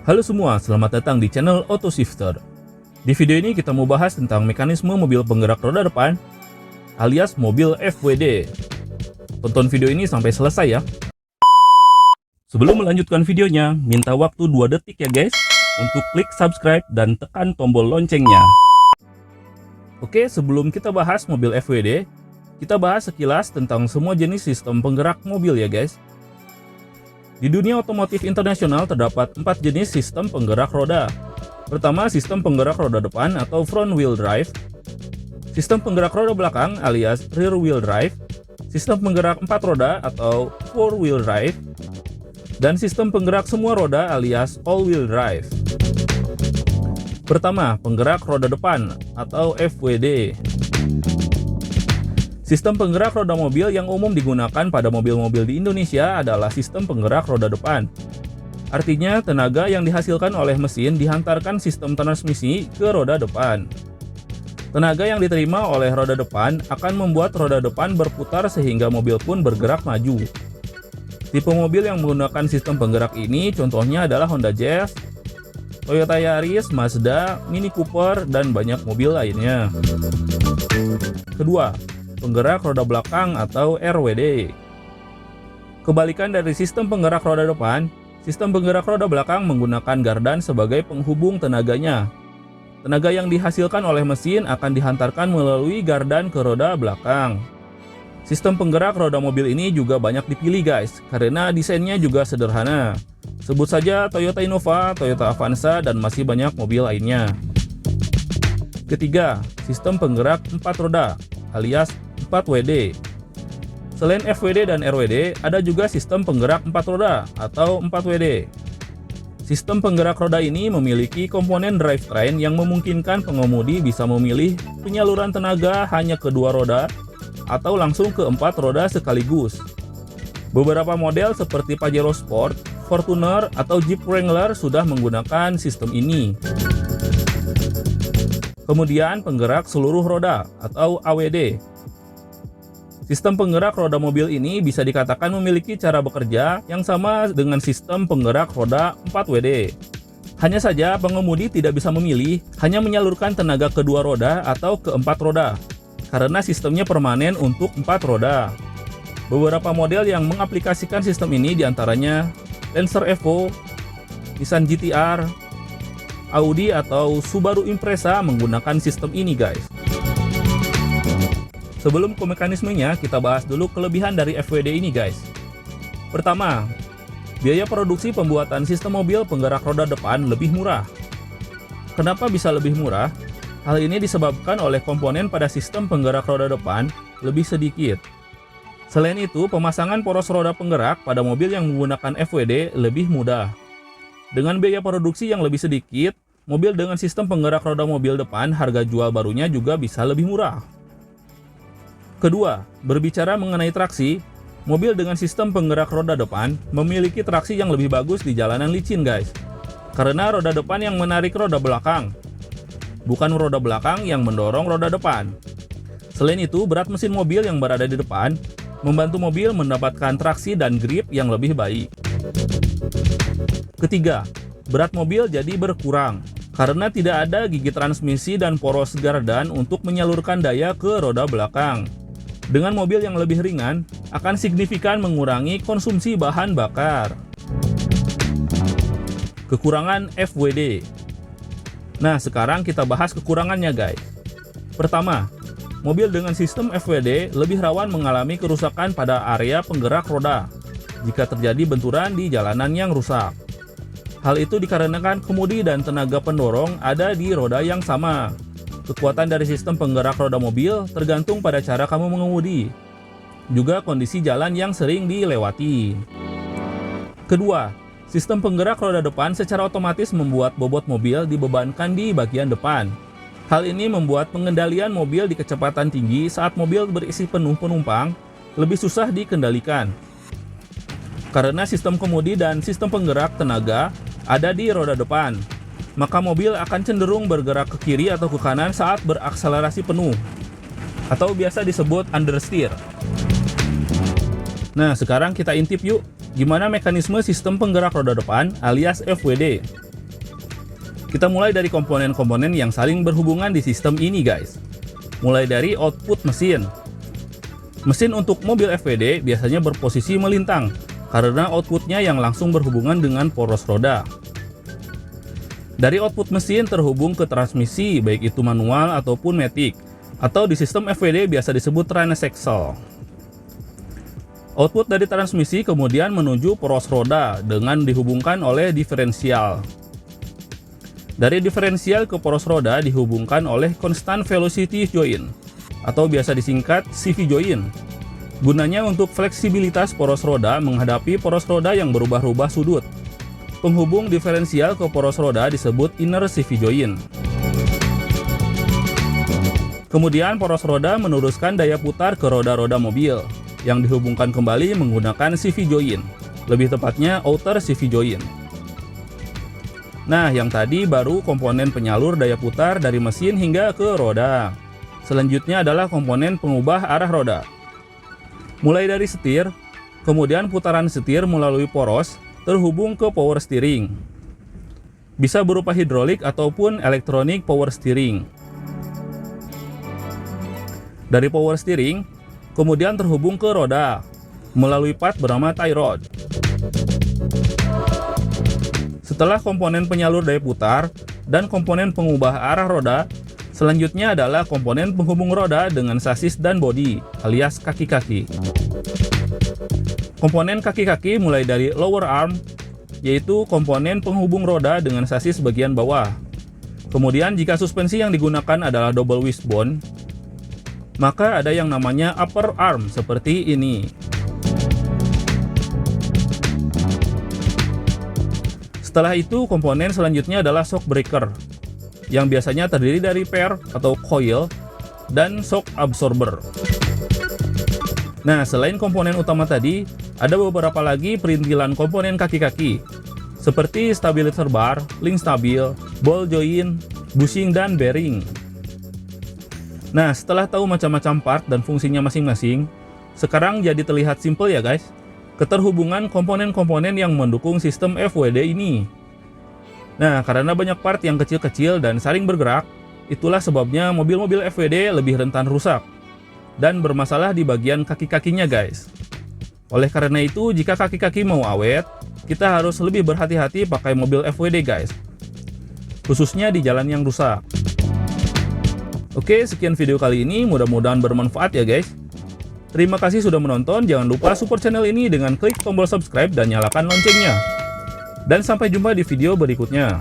Halo semua, selamat datang di channel Auto Shifter. Di video ini kita mau bahas tentang mekanisme mobil penggerak roda depan alias mobil FWD. Tonton video ini sampai selesai ya. Sebelum melanjutkan videonya, minta waktu 2 detik ya guys untuk klik subscribe dan tekan tombol loncengnya. Oke, sebelum kita bahas mobil FWD, kita bahas sekilas tentang semua jenis sistem penggerak mobil ya guys. Di dunia otomotif internasional terdapat 4 jenis sistem penggerak roda. Pertama, sistem penggerak roda depan atau front wheel drive, sistem penggerak roda belakang alias rear wheel drive, sistem penggerak 4 roda atau four wheel drive, dan sistem penggerak semua roda alias all wheel drive. Pertama, penggerak roda depan atau FWD. Sistem penggerak roda mobil yang umum digunakan pada mobil-mobil di Indonesia adalah sistem penggerak roda depan. Artinya, tenaga yang dihasilkan oleh mesin dihantarkan sistem transmisi ke roda depan. Tenaga yang diterima oleh roda depan akan membuat roda depan berputar sehingga mobil pun bergerak maju. Tipe mobil yang menggunakan sistem penggerak ini contohnya adalah Honda Jazz, Toyota Yaris, Mazda, Mini Cooper, dan banyak mobil lainnya. Kedua, penggerak roda belakang atau RWD. Kebalikan dari sistem penggerak roda depan, sistem penggerak roda belakang menggunakan gardan sebagai penghubung tenaganya. Tenaga yang dihasilkan oleh mesin akan dihantarkan melalui gardan ke roda belakang. Sistem penggerak roda mobil ini juga banyak dipilih guys, karena desainnya juga sederhana. Sebut saja Toyota Innova, Toyota Avanza, dan masih banyak mobil lainnya. Ketiga, sistem penggerak 4 roda alias 4WD. Selain FWD dan RWD, ada juga sistem penggerak 4 roda atau 4WD. Sistem penggerak roda ini memiliki komponen drivetrain yang memungkinkan pengemudi bisa memilih penyaluran tenaga hanya ke 2 roda atau langsung ke 4 roda sekaligus. Beberapa model seperti Pajero Sport, Fortuner, atau Jeep Wrangler sudah menggunakan sistem ini. Kemudian penggerak seluruh roda atau AWD. Sistem penggerak roda mobil ini bisa dikatakan memiliki cara bekerja yang sama dengan sistem penggerak roda 4WD. Hanya saja pengemudi tidak bisa memilih hanya menyalurkan tenaga ke 2 roda atau ke 4 roda, karena sistemnya permanen untuk 4 roda. Beberapa model yang mengaplikasikan sistem ini diantaranya Lancer Evo, Nissan GT-R, Audi atau Subaru Impreza menggunakan sistem ini guys. Sebelum ke mekanismenya, kita bahas dulu kelebihan dari FWD ini guys. Pertama, biaya produksi pembuatan sistem mobil penggerak roda depan lebih murah. Kenapa bisa lebih murah? Hal ini disebabkan oleh komponen pada sistem penggerak roda depan lebih sedikit. Selain itu, pemasangan poros roda penggerak pada mobil yang menggunakan FWD lebih mudah. Dengan biaya produksi yang lebih sedikit, mobil dengan sistem penggerak roda mobil depan harga jual barunya juga bisa lebih murah. Kedua, berbicara mengenai traksi, mobil dengan sistem penggerak roda depan memiliki traksi yang lebih bagus di jalanan licin guys. Karena roda depan yang menarik roda belakang, bukan roda belakang yang mendorong roda depan. Selain itu, berat mesin mobil yang berada di depan membantu mobil mendapatkan traksi dan grip yang lebih baik. Ketiga, berat mobil jadi berkurang karena tidak ada gigi transmisi dan poros gardan untuk menyalurkan daya ke roda belakang. Dengan mobil yang lebih ringan, akan signifikan mengurangi konsumsi bahan bakar. Kekurangan FWD. Nah, sekarang kita bahas kekurangannya guys. Pertama, mobil dengan sistem FWD lebih rawan mengalami kerusakan pada area penggerak roda jika terjadi benturan di jalanan yang rusak. Hal itu dikarenakan kemudi dan tenaga pendorong ada di roda yang sama. Kekuatan dari sistem penggerak roda mobil tergantung pada cara kamu mengemudi, juga kondisi jalan yang sering dilewati. Kedua, sistem penggerak roda depan secara otomatis membuat bobot mobil dibebankan di bagian depan. Hal ini membuat pengendalian mobil di kecepatan tinggi saat mobil berisi penuh penumpang lebih susah dikendalikan. Karena sistem kemudi dan sistem penggerak tenaga ada di roda depan, maka mobil akan cenderung bergerak ke kiri atau ke kanan saat berakselerasi penuh, atau biasa disebut understeer. Nah, sekarang kita intip yuk, gimana mekanisme sistem penggerak roda depan alias FWD. Kita mulai dari komponen-komponen yang saling berhubungan di sistem ini guys. Mulai dari output mesin. Mesin untuk mobil FWD biasanya berposisi melintang karena outputnya yang langsung berhubungan dengan poros roda. Dari output mesin terhubung ke transmisi baik itu manual ataupun matic, atau di sistem FWD biasa disebut transaxle. Output dari transmisi kemudian menuju poros roda dengan dihubungkan oleh diferensial. Dari diferensial ke poros roda dihubungkan oleh constant velocity joint atau biasa disingkat CV joint. Gunanya untuk fleksibilitas poros roda menghadapi poros roda yang berubah-ubah sudut. Penghubung diferensial ke poros roda disebut inner CV joint. Kemudian poros roda meneruskan daya putar ke roda-roda mobil yang dihubungkan kembali menggunakan CV joint, lebih tepatnya outer CV joint. Nah, yang tadi baru komponen penyalur daya putar dari mesin hingga ke roda. Selanjutnya adalah komponen pengubah arah roda. Mulai dari setir, kemudian putaran setir melalui poros terhubung ke power steering. Bisa berupa hidrolik ataupun elektronik power steering. Dari power steering, kemudian terhubung ke roda melalui part bernama tie rod. Setelah komponen penyalur daya putar dan komponen pengubah arah roda, selanjutnya adalah komponen penghubung roda dengan sasis dan bodi alias kaki-kaki. Komponen kaki-kaki mulai dari lower arm, yaitu komponen penghubung roda dengan sasis bagian bawah. Kemudian jika suspensi yang digunakan adalah double wishbone, maka ada yang namanya upper arm seperti ini. Setelah itu, komponen selanjutnya adalah shock breaker, yang biasanya terdiri dari pair atau coil dan shock absorber. Nah, selain komponen utama tadi, ada beberapa lagi perintilan komponen kaki-kaki, seperti stabilizer bar, link stabil, ball joint, bushing, dan bearing. Nah, setelah tahu macam-macam part dan fungsinya masing-masing, sekarang jadi terlihat simple ya guys. Keterhubungan komponen-komponen yang mendukung sistem FWD ini. Nah, karena banyak part yang kecil-kecil dan saling bergerak, itulah sebabnya mobil-mobil FWD lebih rentan rusak dan bermasalah di bagian kaki-kakinya guys. Oleh karena itu, jika kaki-kaki mau awet, kita harus lebih berhati-hati pakai mobil FWD guys, khususnya di jalan yang rusak. Oke, sekian video kali ini, mudah-mudahan bermanfaat ya guys. Terima kasih sudah menonton, jangan lupa support channel ini dengan klik tombol subscribe dan nyalakan loncengnya. Dan sampai jumpa di video berikutnya.